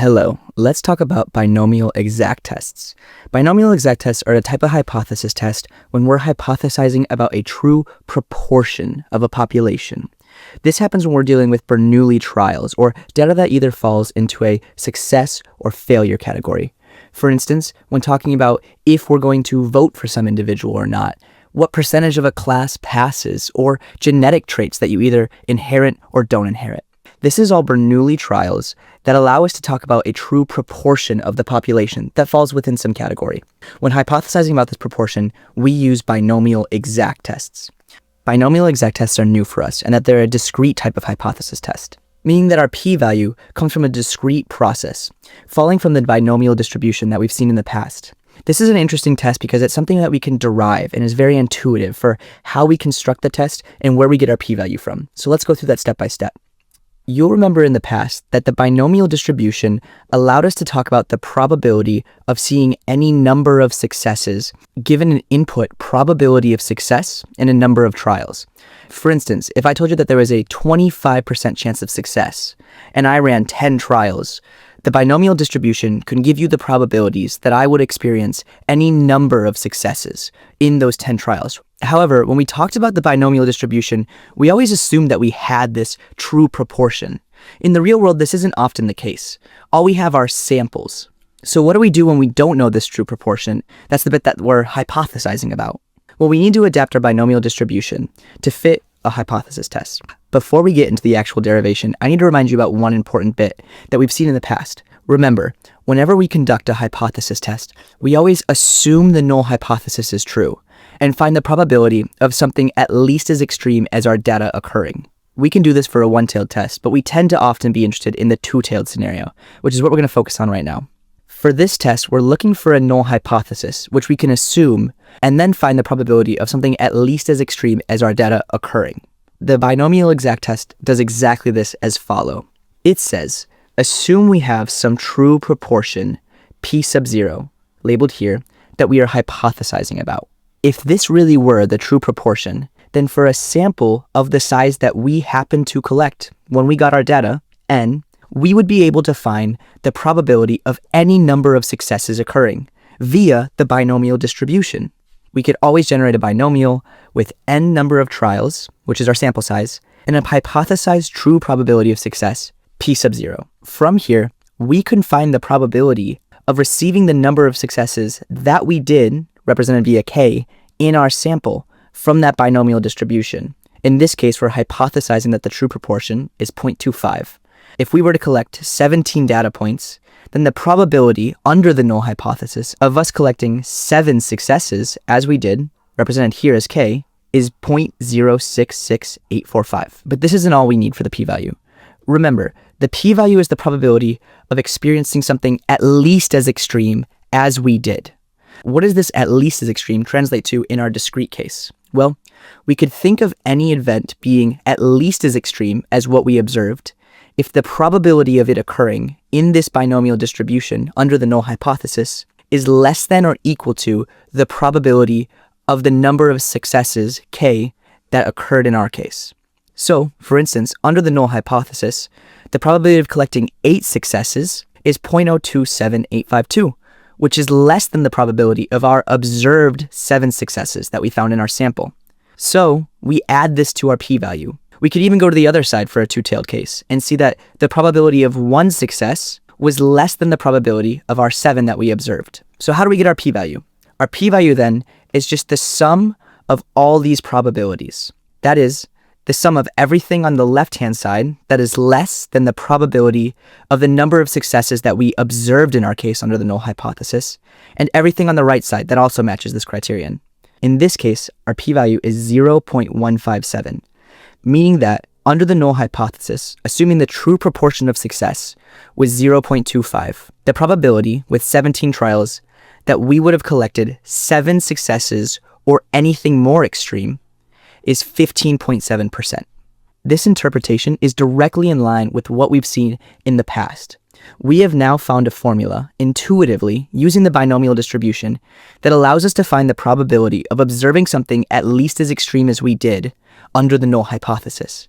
Hello, let's talk about binomial exact tests. Binomial exact tests are a type of hypothesis test when we're hypothesizing about a true proportion of a population. This happens when we're dealing with Bernoulli trials, or data that either falls into a success or failure category. For instance, when talking about if we're going to vote for some individual or not, what percentage of a class passes, or genetic traits that you either inherit or don't inherit. This is all Bernoulli trials that allow us to talk about a true proportion of the population that falls within some category. When hypothesizing about this proportion, we use binomial exact tests. Binomial exact tests are new for us, and that they're a discrete type of hypothesis test, meaning that our p-value comes from a discrete process, falling from the binomial distribution that we've seen in the past. This is an interesting test because it's something that we can derive and is very intuitive for how we construct the test and where we get our p-value from. So let's go through that step by step. You'll remember in the past that the binomial distribution allowed us to talk about the probability of seeing any number of successes given an input probability of success in a number of trials. For instance, if I told you that there was a 25% chance of success and I ran 10 trials, the binomial distribution can give you the probabilities that I would experience any number of successes in those 10 trials. However, when we talked about the binomial distribution, we always assumed that we had this true proportion. In the real world, this isn't often the case. All we have are samples. So what do we do when we don't know this true proportion? That's the bit that we're hypothesizing about. Well, we need to adapt our binomial distribution to fit a hypothesis test. Before we get into the actual derivation, I need to remind you about one important bit that we've seen in the past. Remember, whenever we conduct a hypothesis test, we always assume the null hypothesis is true and find the probability of something at least as extreme as our data occurring. We can do this for a one-tailed test, but we tend to often be interested in the two-tailed scenario, which is what we're going to focus on right now. For this test, we're looking for a null hypothesis, which we can assume, and then find the probability of something at least as extreme as our data occurring. The binomial exact test does exactly this as follows. It says, assume we have some true proportion, p sub 0, labeled here, that we are hypothesizing about. If this really were the true proportion, then for a sample of the size that we happen to collect when we got our data, n, we would be able to find the probability of any number of successes occurring via the binomial distribution. We could always generate a binomial with n number of trials, which is our sample size, and a hypothesized true probability of success, p sub 0. From here, we can find the probability of receiving the number of successes that we did, represented via k, in our sample from that binomial distribution. In this case, we're hypothesizing that the true proportion is 0.25. If we were to collect 17 data points, then the probability under the null hypothesis of us collecting 7 successes, as we did, represented here as k, is 0.066845. But this isn't all we need for the p-value. Remember, the p-value is the probability of experiencing something at least as extreme as we did. What does this at least as extreme translate to in our discrete case? Well, we could think of any event being at least as extreme as what we observed if the probability of it occurring in this binomial distribution under the null hypothesis is less than or equal to the probability of the number of successes, k, that occurred in our case. So, for instance, under the null hypothesis, the probability of collecting 8 successes is 0.027852, which is less than the probability of our observed 7 successes that we found in our sample. So, we add this to our p-value. We could even go to the other side for a two-tailed case and see that the probability of 1 success was less than the probability of our 7 that we observed. So how do we get our p-value? Our p-value then is just the sum of all these probabilities. That is, the sum of everything on the left-hand side that is less than the probability of the number of successes that we observed in our case under the null hypothesis, and everything on the right side that also matches this criterion. In this case, our p-value is 0.157. Meaning that under the null hypothesis, assuming the true proportion of success was 0.25, the probability with 17 trials that we would have collected 7 successes or anything more extreme is 15.7%. This interpretation is directly in line with what we've seen in the past. We have now found a formula, intuitively, using the binomial distribution, that allows us to find the probability of observing something at least as extreme as we did under the null hypothesis.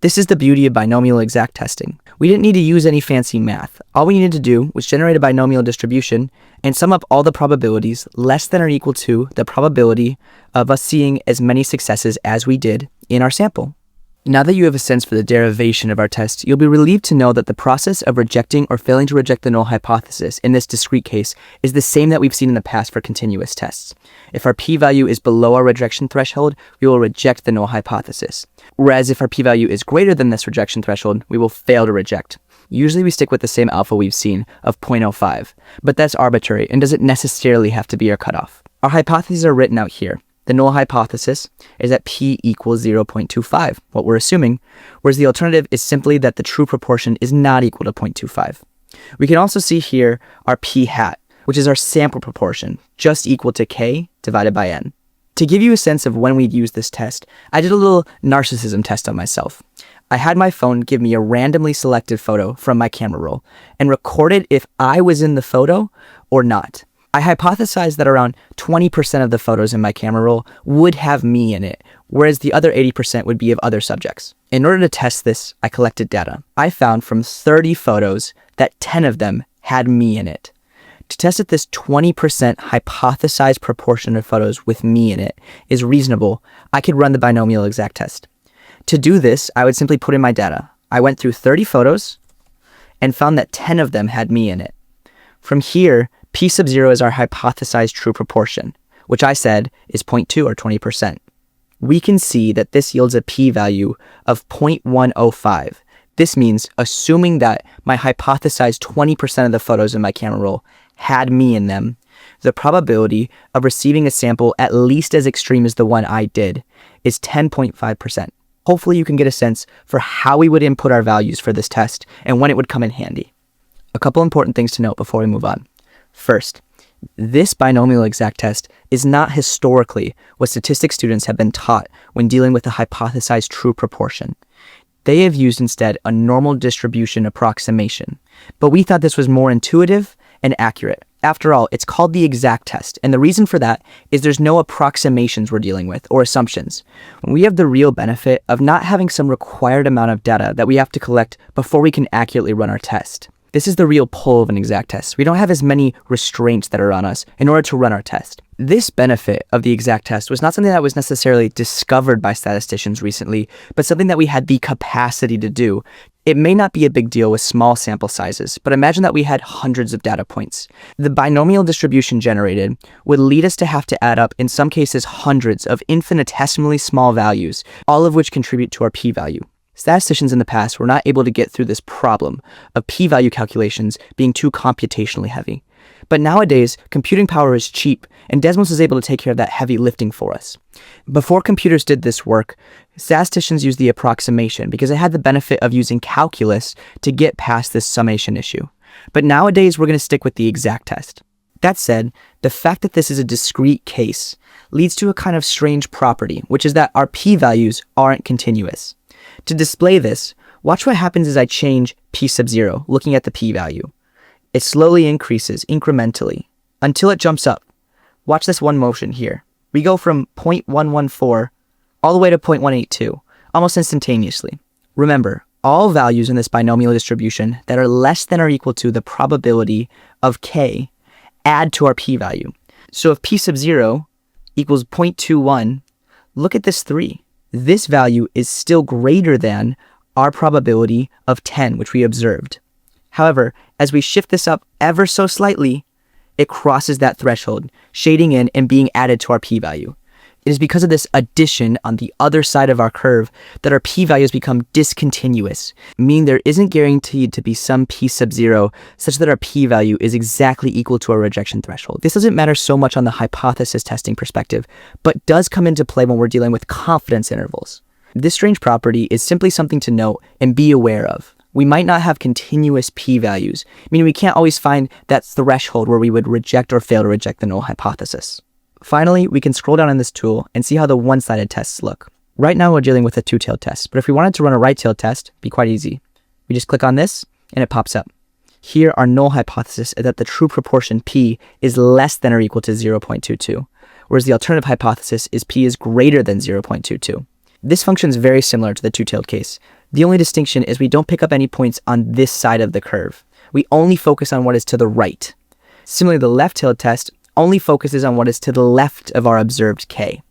This is the beauty of binomial exact testing. We didn't need to use any fancy math. All we needed to do was generate a binomial distribution and sum up all the probabilities less than or equal to the probability of us seeing as many successes as we did in our sample. Now that you have a sense for the derivation of our test, you'll be relieved to know that the process of rejecting or failing to reject the null hypothesis in this discrete case is the same that we've seen in the past for continuous tests. If our p-value is below our rejection threshold, we will reject the null hypothesis. Whereas if our p-value is greater than this rejection threshold, we will fail to reject. Usually we stick with the same alpha we've seen of 0.05, but that's arbitrary and doesn't necessarily have to be our cutoff. Our hypotheses are written out here. The null hypothesis is that p equals 0.25, what we're assuming, whereas the alternative is simply that the true proportion is not equal to 0.25. We can also see here our p hat, which is our sample proportion, just equal to k divided by n. To give you a sense of when we'd use this test, I did a little narcissism test on myself. I had my phone give me a randomly selected photo from my camera roll and recorded if I was in the photo or not. I hypothesized that around 20% of the photos in my camera roll would have me in it, whereas the other 80% would be of other subjects. In order to test this, I collected data. I found from 30 photos that 10 of them had me in it. To test if this 20% hypothesized proportion of photos with me in it is reasonable, I could run the binomial exact test. To do this, I would simply put in my data. I went through 30 photos and found that 10 of them had me in it. From here, p sub 0 is our hypothesized true proportion, which I said is 0.2 or 20%. We can see that this yields a p-value of 0.105. This means, assuming that my hypothesized 20% of the photos in my camera roll had me in them, the probability of receiving a sample at least as extreme as the one I did is 10.5%. Hopefully you can get a sense for how we would input our values for this test and when it would come in handy. A couple important things to note before we move on. First, this binomial exact test is not historically what statistics students have been taught when dealing with a hypothesized true proportion. They have used instead a normal distribution approximation, but we thought this was more intuitive and accurate. After all, it's called the exact test, and the reason for that is there's no approximations we're dealing with or assumptions. We have the real benefit of not having some required amount of data that we have to collect before we can accurately run our test. This is the real pull of an exact test. We don't have as many restraints that are on us in order to run our test. This benefit of the exact test was not something that was necessarily discovered by statisticians recently, but something that we had the capacity to do. It may not be a big deal with small sample sizes, but imagine that we had hundreds of data points. The binomial distribution generated would lead us to have to add up, in some cases, hundreds of infinitesimally small values, all of which contribute to our p-value. Statisticians in the past were not able to get through this problem of p-value calculations being too computationally heavy. But nowadays, computing power is cheap, and Desmos is able to take care of that heavy lifting for us. Before computers did this work, statisticians used the approximation because it had the benefit of using calculus to get past this summation issue. But nowadays, we're going to stick with the exact test. That said, the fact that this is a discrete case leads to a kind of strange property, which is that our p-values aren't continuous. To display this, watch what happens as I change p sub 0, looking at the p-value. It slowly increases incrementally until it jumps up. Watch this one motion here. We go from 0.114 all the way to 0.182, almost instantaneously. Remember, all values in this binomial distribution that are less than or equal to the probability of k add to our p-value. So if p sub 0 equals 0.21, look at this 3. This value is still greater than our probability of 10, which we observed. However, as we shift this up ever so slightly, it crosses that threshold, shading in and being added to our p-value. It is because of this addition on the other side of our curve that our p-values become discontinuous, meaning there isn't guaranteed to be some p sub 0 such that our p-value is exactly equal to our rejection threshold. This doesn't matter so much on the hypothesis testing perspective, but does come into play when we're dealing with confidence intervals. This strange property is simply something to note and be aware of. We might not have continuous p-values, meaning we can't always find that threshold where we would reject or fail to reject the null hypothesis. Finally, we can scroll down in this tool and see how the one-sided tests look. Right now we're dealing with a two-tailed test, but if we wanted to run a right-tailed test, it'd be quite easy. We just click on this and it pops up. Here our null hypothesis is that the true proportion p is less than or equal to 0.22, whereas the alternative hypothesis is p is greater than 0.22. This function is very similar to the two-tailed case, The only distinction is we don't pick up any points on this side of the curve. We only focus on what is to the right. Similarly, the left-tailed test only focuses on what is to the left of our observed k.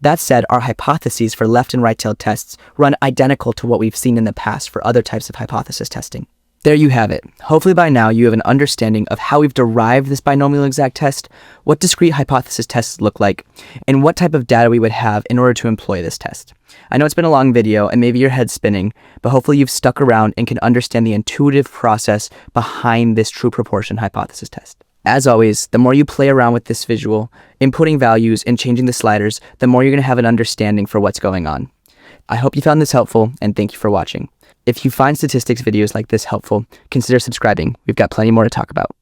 That said, our hypotheses for left and right-tailed tests run identical to what we've seen in the past for other types of hypothesis testing. There you have it. Hopefully by now you have an understanding of how we've derived this binomial exact test, what discrete hypothesis tests look like, and what type of data we would have in order to employ this test. I know it's been a long video and maybe your head's spinning, but hopefully you've stuck around and can understand the intuitive process behind this true proportion hypothesis test. As always, the more you play around with this visual, inputting values and changing the sliders, the more you're going to have an understanding for what's going on. I hope you found this helpful, and thank you for watching. If you find statistics videos like this helpful, consider subscribing. We've got plenty more to talk about.